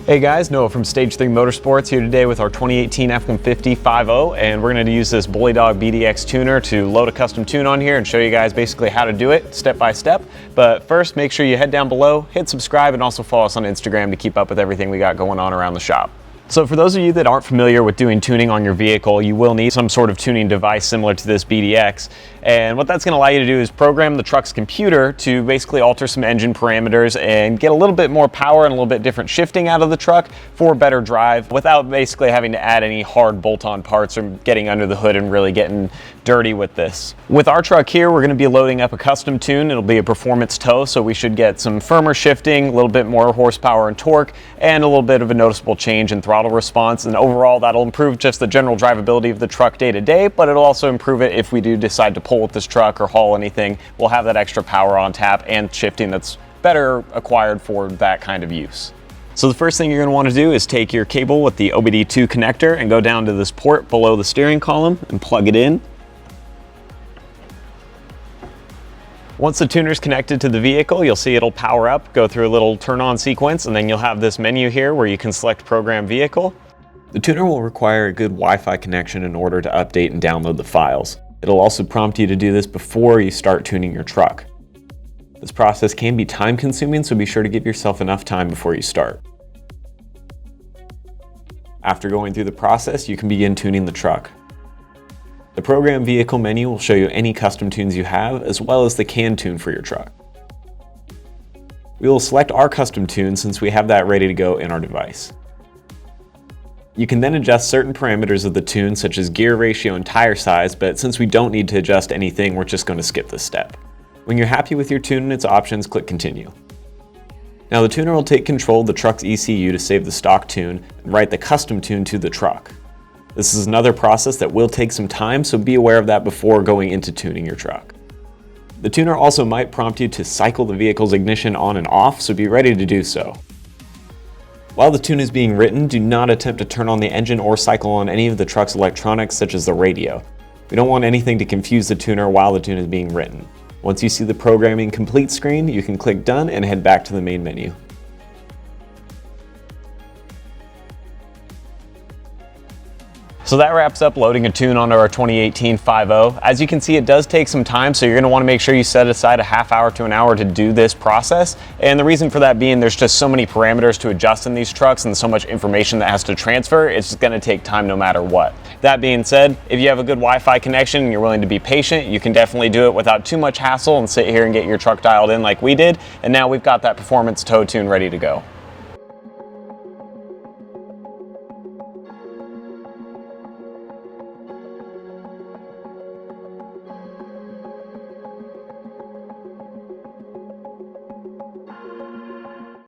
Hey guys, Noah from Stage 3 Motorsports here today with our 2018 F150 5.0, and we're going to use this Bully Dog BDX tuner to load a custom tune on here and show you guys basically how to do it step by step. But first, make sure you head down below, hit subscribe, and also follow us on Instagram to keep up with everything we got going on around the shop. So for those of you that aren't familiar with doing tuning on your vehicle, you will need some sort of tuning device similar to this BDX. And what that's going to allow you to do is program the truck's computer to basically alter some engine parameters and get a little bit more power and a little bit different shifting out of the truck for better drive without basically having to add any hard bolt-on parts or getting under the hood and really getting dirty with this. With our truck here, we're going to be loading up a custom tune. It'll be a performance tow, so we should get some firmer shifting, a little bit more horsepower and torque, and a little bit of a noticeable change in throttle response. And overall, that'll improve just the general drivability of the truck day to day, but it'll also improve it if we do decide to pull with this truck or haul anything. We'll have that extra power on tap and shifting that's better acquired for that kind of use. So the first thing you're going to want to do is take your cable with the OBD2 connector and go down to this port below the steering column and plug it in. Once the tuner's connected to the vehicle, you'll see it'll power up, go through a little turn on sequence, and then you'll have this menu here where you can select program vehicle. The tuner will require a good Wi-Fi connection in order to update and download the files. It'll also prompt you to do this before you start tuning your truck. This process can be time consuming, so be sure to give yourself enough time before you start. After going through the process, you can begin tuning the truck. The Program Vehicle menu will show you any custom tunes you have, as well as the CAN tune for your truck. We will select our custom tune since we have that ready to go in our device. You can then adjust certain parameters of the tune, such as gear ratio and tire size, but since we don't need to adjust anything, we're just going to skip this step. When you're happy with your tune and its options, click Continue. Now the tuner will take control of the truck's ECU to save the stock tune and write the custom tune to the truck. This is another process that will take some time, so be aware of that before going into tuning your truck. The tuner also might prompt you to cycle the vehicle's ignition on and off, so be ready to do so. While the tune is being written, do not attempt to turn on the engine or cycle on any of the truck's electronics, such as the radio. We don't want anything to confuse the tuner while the tune is being written. Once you see the programming complete screen, you can click Done and head back to the main menu. So that wraps up loading a tune onto our 2018 5.0. As you can see, it does take some time, so you're going to want to make sure you set aside a half hour to an hour to do this process. And the reason for that being there's just so many parameters to adjust in these trucks and so much information that has to transfer, it's just going to take time no matter what. That being said, if you have a good Wi-Fi connection and you're willing to be patient, you can definitely do it without too much hassle and sit here and get your truck dialed in like we did. And now we've got that performance tow tune ready to go.